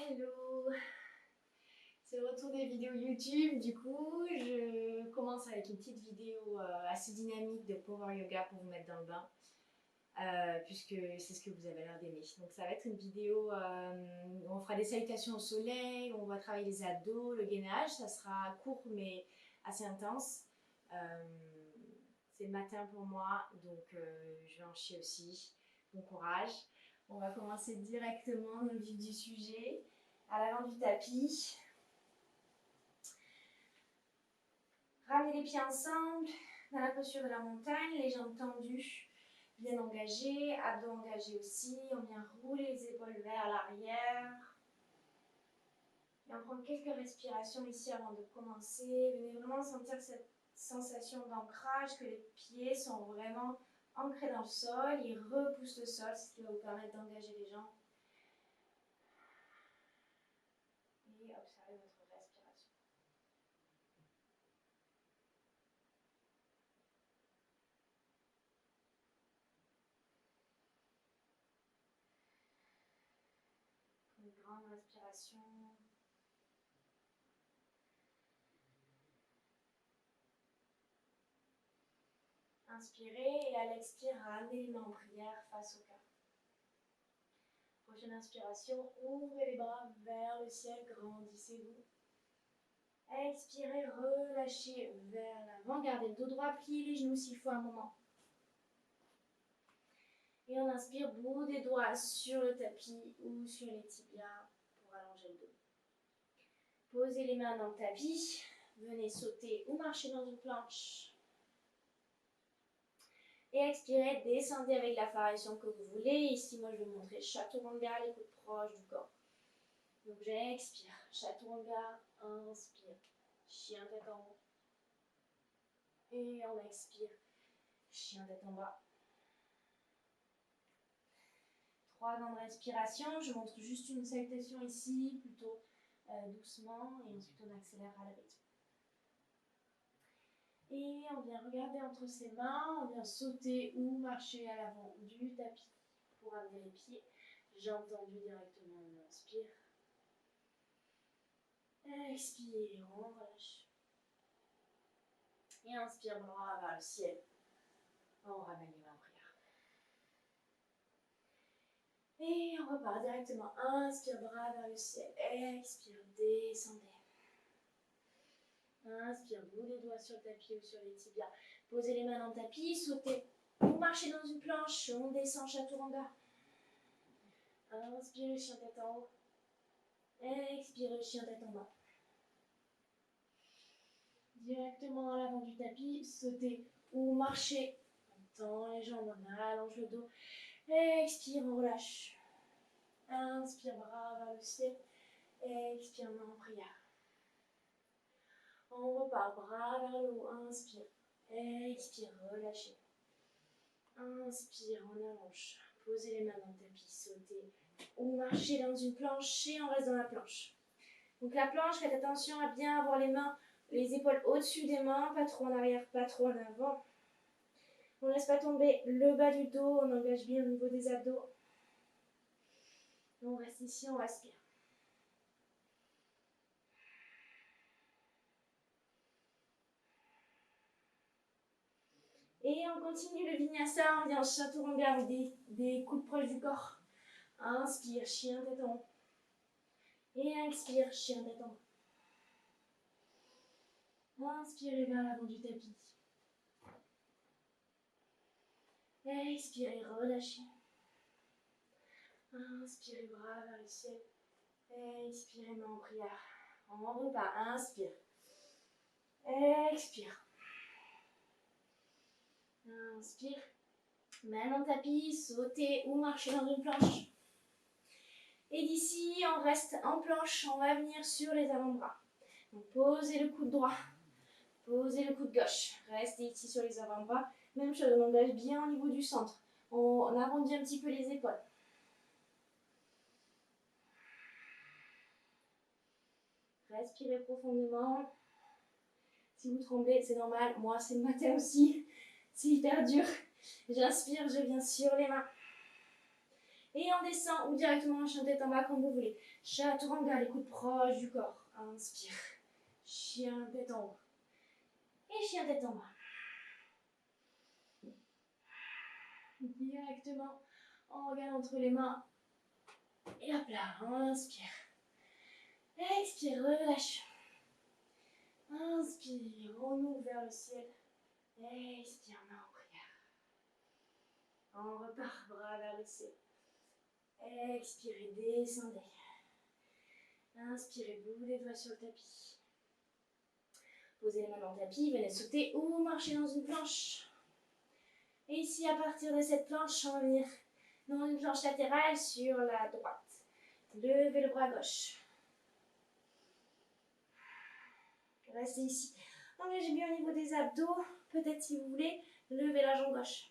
Hello, c'est le retour des vidéos YouTube. Du coup, je commence avec une petite vidéo assez dynamique de Power Yoga pour vous mettre dans le bain, puisque c'est ce que vous avez l'air d'aimer. Donc ça va être une vidéo où on fera des salutations au soleil, on va travailler les abdos, le gainage. Ça sera court mais assez intense. C'est le matin pour moi, donc je vais en chier aussi. Bon courage. On va commencer directement dans le vif du sujet, à l'avant du tapis. Ramenez les pieds ensemble, dans la posture de la montagne, les jambes tendues, bien engagées, abdos engagés aussi. On vient rouler les épaules vers l'arrière. Et on prend quelques respirations ici avant de commencer. Venez vraiment sentir cette sensation d'ancrage, que les pieds sont vraiment ancrés dans le sol. Ils repoussent le sol, ce qui va vous permettre d'engager les jambes. Et observez votre respiration. Une grande respiration. Inspirez et à l'expire, ramenez les mains en prière face au cœur. Prochaine inspiration, ouvrez les bras vers le ciel, grandissez-vous. Expirez, relâchez vers l'avant, gardez le dos droit, pliez les genoux s'il faut un moment. Et on inspire, bout des doigts sur le tapis ou sur les tibias pour allonger le dos. Posez les mains dans le tapis, venez sauter ou marcher dans une planche. Et expirez, descendez avec la variation que vous voulez. Ici, moi, je vais vous montrer chaturanga, les coudes proches du corps. Donc, j'expire. Chaturanga, inspire. Chien tête en haut. Et on expire. Chien tête en bas. 3 grandes respirations. Je montre juste une salutation ici, plutôt doucement. Et ensuite, on accélère à la rythme. Et on vient regarder entre ses mains. On vient sauter ou marcher à l'avant du tapis pour amener les pieds. Jambes tendues directement. On inspire. Expire, on relâche. Et inspire, bras vers le ciel. On ramène les mains en prière. Et on repart directement. Inspire, bras vers le ciel. Expire, descendez. Inspire, bout des doigts sur le tapis ou sur les tibias. Posez les mains dans le tapis, sautez ou marchez dans une planche. On descend, chaturanga. Inspirez, chien tête en haut. Expirez, chien tête en bas. Directement à l'avant du tapis, sautez ou marchez. On tend les jambes, on allonge le dos. Expire, on relâche. Inspire, bras vers le ciel. Expire, main en prière. On repart, bras vers le haut. Inspire. Expire, relâchez. Inspire, on allonge. Posez les mains dans le tapis, sautez ou marchez dans une planche et on reste dans la planche. Donc la planche, faites attention à bien avoir les mains, les épaules au-dessus des mains, pas trop en arrière, pas trop en avant. On ne laisse pas tomber le bas du dos, on engage bien au niveau des abdos. On reste ici, on respire. Et on continue le vinyasa, on vient en chaturanga avec des coudes proches du corps. Inspire, chien tête en haut. Et expire, chien tête en bas. Inspirez vers l'avant du tapis. Expirez, relâchez. Inspirez, bras vers le ciel. Expirez, main en prière. On repart, inspire. Expire. Inspire. Main dans le tapis, sautez ou marchez dans une planche. Et d'ici, on reste en planche, on va venir sur les avant-bras. Donc posez le coude droit, posez le coude gauche. Restez ici sur les avant-bras. Même chose, on engage bien au niveau du centre. On arrondit un petit peu les épaules. Respirez profondément. Si vous tremblez, c'est normal. Moi, c'est le matin aussi. C'est hyper dur. J'inspire, je viens sur les mains. Et on descend ou directement en chien tête en bas comme vous voulez. Chaturanga, les coudes proches du corps. Inspire. Chien tête en haut. Et chien tête en bas. Directement, on regarde entre les mains. Et hop là, on inspire. Expire, relâche. Inspire, on ouvre vers le ciel. Expire, main en prière. On repart, bras vers le ciel. Expirez, descendez. Inspirez, bout des doigts sur le tapis. Posez les mains dans le tapis, venez sauter ou marcher dans une planche. Et ici, à partir de cette planche, on va venir dans une planche latérale sur la droite. Levez le bras gauche. Restez ici. Engagez bien au niveau des abdos. Peut-être si vous voulez, levez la jambe gauche.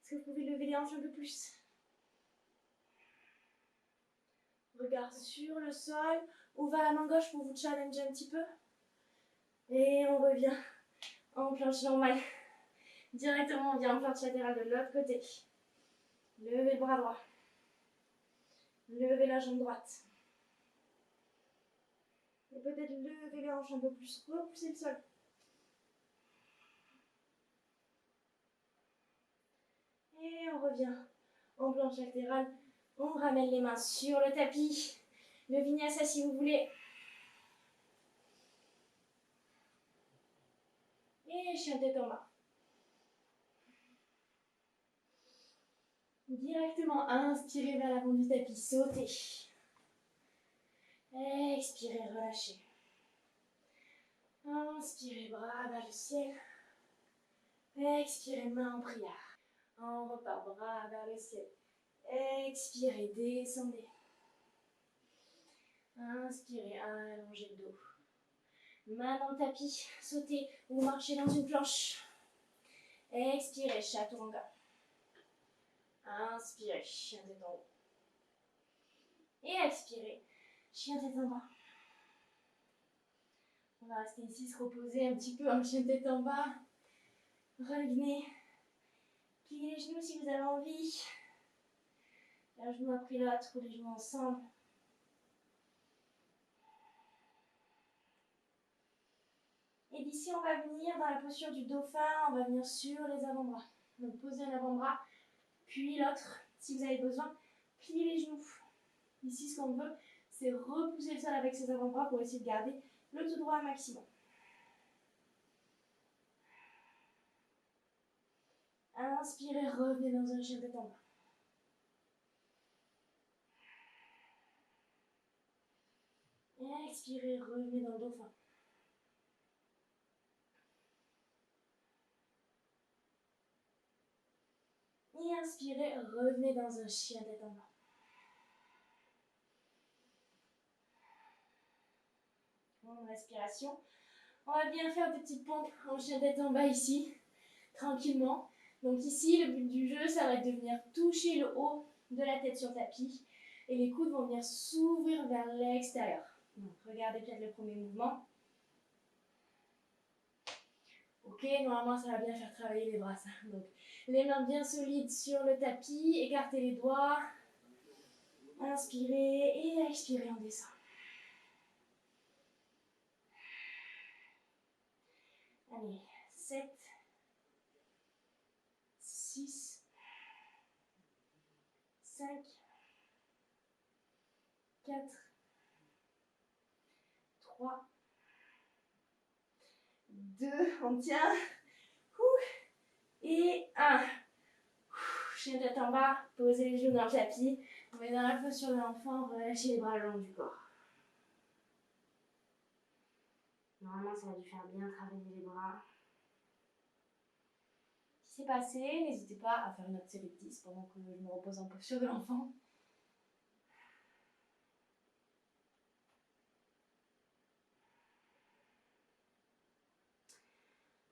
Est-ce que vous pouvez lever les hanches un peu plus? Regard sur le sol. Ouvre la main gauche pour vous challenger un petit peu. Et on revient en planche normale. Directement, on vient en planche latérale de l'autre côté. Levez le bras droit. Levez la jambe droite. Et peut-être lever les hanches un peu plus. Repoussez le sol. Et on revient en planche latérale. On ramène les mains sur le tapis. Le vinyasa si vous voulez. Et chien tête en bas. Directement, inspirez vers l'avant du tapis, sautez. Expirez, relâchez. Inspirez, bras vers le ciel. Expirez, main en prière. On repart, bras vers le ciel. Expirez, descendez. Inspirez, allongez le dos. Main dans le tapis, sautez ou marchez dans une planche. Expirez, chaturanga. Inspirez, chien tête en haut. Et expirez, chien tête en bas. On va rester ici, se reposer un petit peu en chien tête en bas. Revenez. Pliez les genoux si vous avez envie. Un genou après l'autre ou les genoux ensemble. Et d'ici, on va venir dans la posture du dauphin. On va venir sur les avant-bras. Donc, posez un avant-bras, puis l'autre. Si vous avez besoin, pliez les genoux. Ici, ce qu'on veut, c'est repousser le sol avec ses avant-bras pour essayer de garder le tout droit maximum. Inspirez, revenez dans un chien tête en bas. Expirez, revenez dans le dauphin. Et inspirez, revenez dans un chien tête en bas. Bonne respiration. On va bien faire des petites pompes en chien tête en bas ici, tranquillement. Donc ici, le but du jeu, ça va être de venir toucher le haut de la tête sur le tapis. Et les coudes vont venir s'ouvrir vers l'extérieur. Donc regardez peut-être le premier mouvement. Ok, normalement ça va bien faire travailler les bras. Ça. Donc les mains bien solides sur le tapis, écartez les doigts. Inspirez et expirez, on descend. Allez, 7, 6, 5, 4, 3, 2, on tient, et 1. Chien tête en bas, posez les genoux dans le tapis, on met dans la posture de l'enfant, relâchez les bras le long du corps. Normalement, ça a dû faire bien travailler les bras. Si c'est passé, n'hésitez pas à faire une autre série de 10 pendant que je me repose en posture de l'enfant.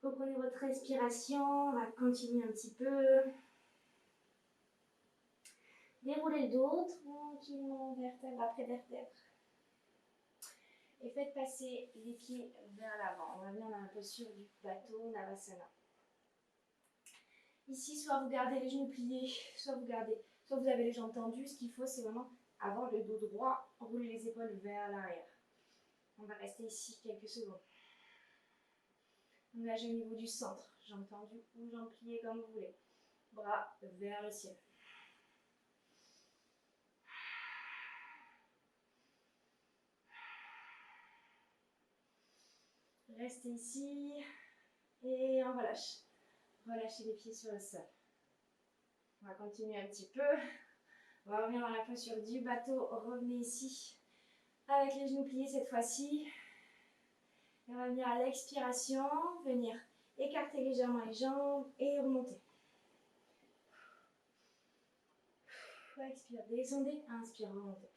Reprenez votre respiration, on va continuer un petit peu. Déroulez le dos tranquillement, vertèbre après vertèbre. Et faites passer les pieds vers l'avant. On va venir dans la posture du bateau Navasana. Ici, soit vous gardez les genoux pliés, soit vous avez les jambes tendues. Ce qu'il faut, c'est vraiment avoir le dos droit, rouler les épaules vers l'arrière. On va rester ici quelques secondes. Engagez au niveau du centre, jambes tendues ou jambes pliées comme vous voulez. Bras vers le ciel. Restez ici et on relâche. Relâchez les pieds sur le sol. On va continuer un petit peu. On va revenir dans la posture du bateau. Revenez ici avec les genoux pliés cette fois-ci. Et on va venir à l'expiration, venir écarter légèrement les jambes et remonter. Expire, descendez, inspire, remontez.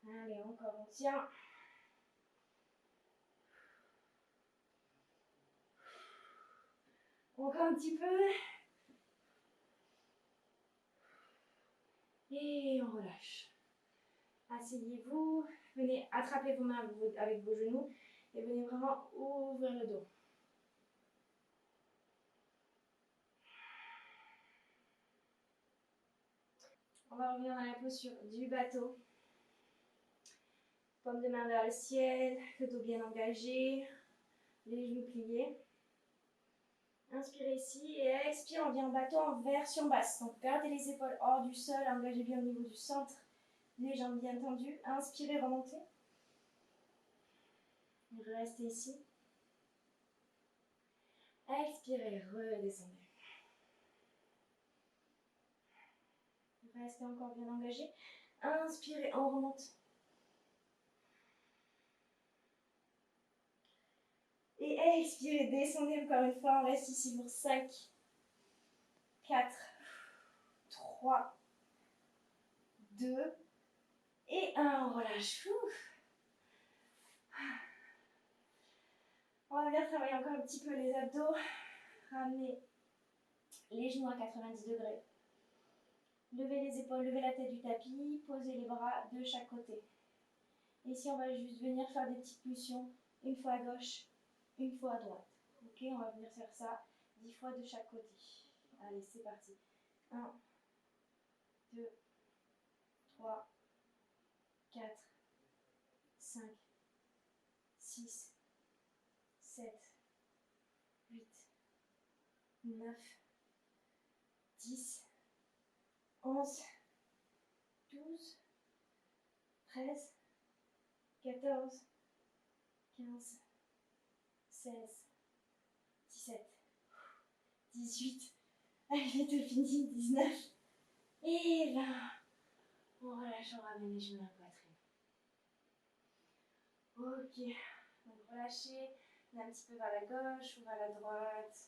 Allez, encore, on tient. Encore un petit peu. Et on relâche. Asseyez-vous. Venez attraper vos mains avec vos genoux et venez vraiment ouvrir le dos. On va revenir dans la posture du bateau. Paume de main vers le ciel, le dos bien engagé, les genoux pliés. Inspirez ici et expire, on vient en bateau en version basse. Donc gardez les épaules hors du sol, engagez bien au niveau du centre, les jambes bien tendues. Inspirez, remontez. Restez ici. Expirez, redescendez. Restez encore bien engagé. Inspirez, on remonte. Et expirez, descendez encore une fois. On reste ici pour 5, 4, 3, 2 et 1. On relâche. On va venir travailler encore un petit peu les abdos. Ramenez les genoux à 90 degrés. Levez les épaules, levez la tête du tapis. Posez les bras de chaque côté. Ici, on va juste venir faire des petites pulsions. Une fois à gauche, une fois à droite. Ok, on va venir faire ça 10 fois de chaque côté. Allez, c'est parti. 1, 2, 3, 4, 5, 6, 7, 8, 9, 10, 11, 12, 13, 14, 15, 16, 17, 18, allez, bientôt fini, 19 et 20. On relâche, on ramène les genoux à la poitrine. Ok, donc relâchez, un petit peu vers la gauche ou vers la droite.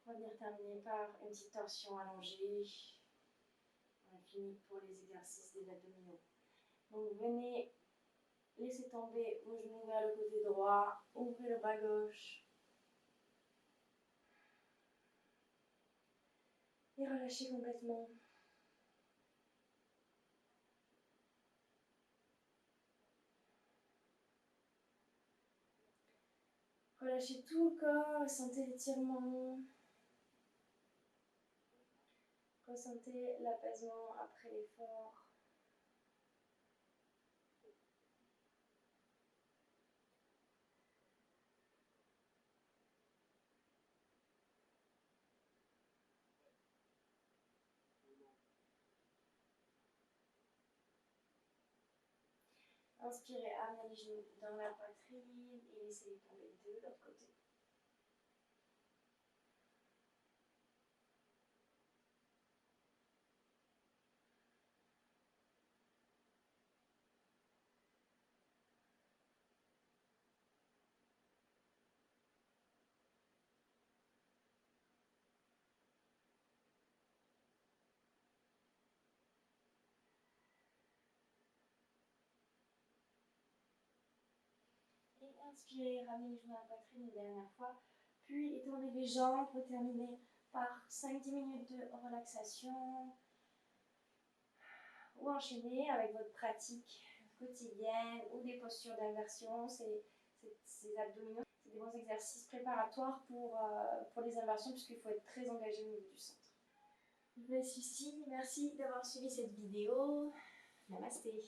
On va venir terminer par une petite torsion allongée. On a fini pour les exercices des abdominaux. Donc venez, laissez tomber vos genoux vers le côté droit, ouvrez le bras gauche. Et relâchez complètement. Relâchez tout le corps, ressentez l'étirement. Ressentez l'apaisement après l'effort. Inspirez, amenez les genoux dans la poitrine et laissez-les tomber de l'autre côté. Et inspirez, ramenez les genoux à la poitrine une dernière fois. Puis étendez les jambes pour terminer par 5-10 minutes de relaxation. Ou enchaîner avec votre pratique quotidienne ou des postures d'inversion. C'est ces abdominaux. C'est des bons exercices préparatoires pour les inversions puisqu'il faut être très engagé au niveau du centre. Pas de soucis, merci d'avoir suivi cette vidéo. Namasté.